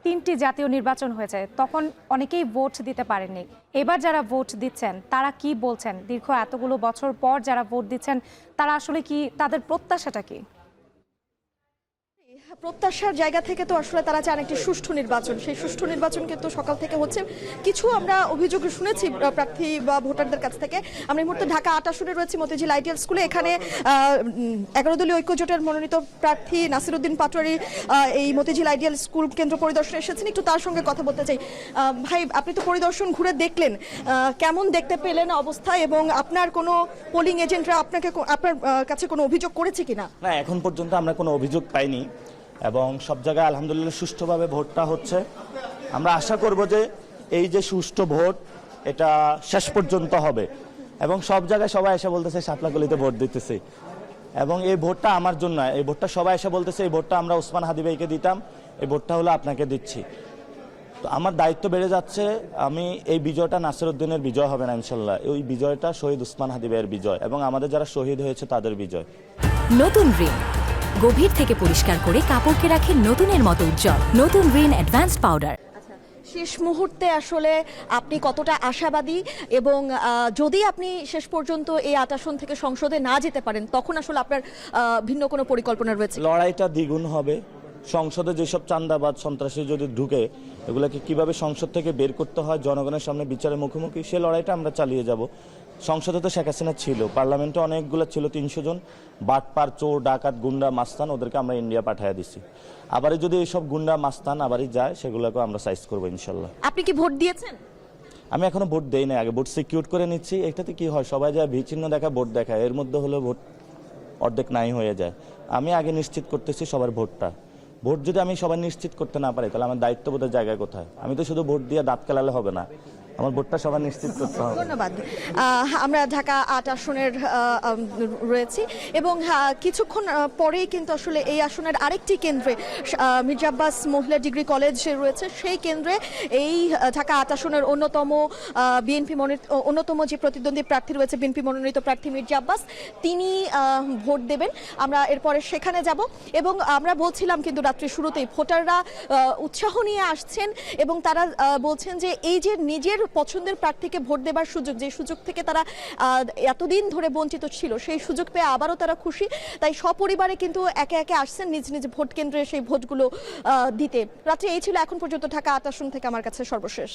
তিনটি জাতীয় নির্বাচন হয়েছে, তখন অনেকেই ভোট দিতে পারেননি। এবার যারা ভোট দিচ্ছেন তারা কি বলছেন? দীর্ঘ এতগুলো বছর পর যারা ভোট দিচ্ছেন তারা আসলে কি, তাদের প্রত্যাশাটা কি? প্রত্যাশার জায়গা থেকে তো আসলে তারা চান একটি সুষ্ঠু নির্বাচন। সেই সুষ্ঠু নির্বাচন কিন্তু সকাল থেকে হচ্ছে। কিছু আমরা অভিযোগ শুনেছি প্রার্থী বা ভোটারদের কাছ থেকে। আমরা এই মুহূর্তে ঢাকা ৮ আসনে রয়েছি মতিঝিল আইডিয়াল স্কুলে। এখানে 11 দলীয় ঐক্যজোটের মনোনীত প্রার্থী নাসিরউদ্দিন পাটোয়ারি এই মতিঝিল আইডিয়াল স্কুল কেন্দ্র পরিদর্শনে এসেছেন। একটু তার সঙ্গে কথা বলতে চাই। ভাই, আপনি তো পরিদর্শন ঘুরে দেখলেন, কেমন দেখতে পেলেন অবস্থা, এবং আপনার কোনো পোলিং এজেন্টরা আপনার কাছে কোনো অভিযোগ করেছে কিনা? না, এখন পর্যন্ত আমরা কোনো অভিযোগ পাইনি এবং সব জায়গায় আলহামদুলিল্লাহ সুষ্ঠুভাবে ভোটটা হচ্ছে। আমরা আশা করব যে এই যে সুষ্ঠু ভোট এটা শেষ পর্যন্ত হবে এবং সব জায়গায় সবাই এসে বলতেছে শাপলাকলিতে ভোট দিতেছে এবং এই ভোটটা আমার জন্য, এই ভোটটা সবাই এসে বলতেছে এই ভোটটা আমরা ওসমান হাদি ভাইকে দিতাম, এই ভোটটা হলো আপনাকে দিচ্ছি। তো আমার দায়িত্ব বেড়ে যাচ্ছে। আমি এই বিজয়টা নাসিরউদ্দিনের বিজয় হবে না ইনশাল্লাহ, ওই বিজয়টা শহীদ ওসমান হাদি ভাইয়ের বিজয় এবং আমাদের যারা শহীদ হয়েছে তাদের বিজয়। নতুন রিন গভীর থেকে পরিষ্কার করে কাপড়কে রাখে নতুনের মতো উজ্জ্বল। নতুন রিন অ্যাডভান্সড পাউডার। শেষ মুহূর্তে আসলে আপনি কতটা আশাবাদী, এবং যদি আপনি শেষ পর্যন্ত এই ৮ আসন থেকে সংসদে না যেতে পারেন তখন আসলে আপনার ভিন্ন কোনো পরিকল্পনা রয়েছে? লড়াইটা দ্বিগুণ হবে। সংসদে যেসব চাঁদাবাদ সন্ত্রাসী যদি ঢুকে এগুলোকে কিভাবে সংসদ থেকে বের করতে হয়, জনগণের সামনে বিচারের মুখোমুখি, সে লড়াইটা আমরা চালিয়ে যাব। সংসদে তো শেখ হাসিনা ছিল, পার্লামেন্টে অনেকগুলো ছিল, 300 জন বাটপার, চোর, ডাকাত, গুন্ডা, মাস্তান, ওদেরকে আমরা ইন্ডিয়া পাঠিয়ে দিছি। আবারই যদি এইসব গুন্ডা মাস্তান আবারই যায় সেগুলোকে আমরা সাইজ করবো ইনশাল্লাহ। আপনি কি ভোট দিয়েছেন? আমি এখনো ভোট দেই না, আগে ভোট সিকিউর করে নিচ্ছি। এটাতে কি হয়, সবাই যায় ভিচিহ্ন দেখা ভোট দেখায়, এর মধ্যে হলো ভোট অর্ধেক নাই হয়ে যায়। আমি আগে নিশ্চিত করতেছি সবার ভোটটা। ভোট যদি আমি সবাই নিশ্চিত করতে না পারি তাহলে আমার দায়িত্ববোধের জায়গায় কোথায়? আমি তো শুধু ভোট দিয়ে দাঁত কেলালে হবে না, আমার ভোটটা সবাই নিশ্চিত করতে হবে। ধন্যবাদ। আমরা ঢাকা ৮ আসনের রয়েছি এবং কিছুক্ষণ পরেই কিন্তু আসলে এই আসনের আরেকটি কেন্দ্রে মির্জা আব্বাস মহিলা ডিগ্রি কলেজ রয়েছে। সেই কেন্দ্রে এই ঢাকা ৮ আসনের অন্যতম যে প্রতিদ্বন্দ্বী প্রার্থী রয়েছে, বিএনপি মনোনীত প্রার্থী মির্জা আব্বাস, তিনি ভোট দেবেন। আমরা এরপরে সেখানে যাব এবং আমরা বলছিলাম কিন্তু রাত্রি শুরুতেই ভোটাররা উৎসাহ নিয়ে আসছেন এবং তারা বলছেন যে এই যে নিজের পছন্দের প্রার্থীকে ভোট দেবার সুযোগ, যে সুযোগ থেকে তারা এতদিন ধরে বঞ্চিত ছিল, সেই সুযোগ পেয়ে আবারও তারা খুশি। তাই সপরিবারে কিন্তু একে একে আসছেন নিজ নিজ ভোট কেন্দ্রে সেই ভোটগুলো দিতে। রাত্রে এই ছিল এখন পর্যন্ত ঢাকা ৮ আসন থেকে আমার কাছে সর্বশেষ।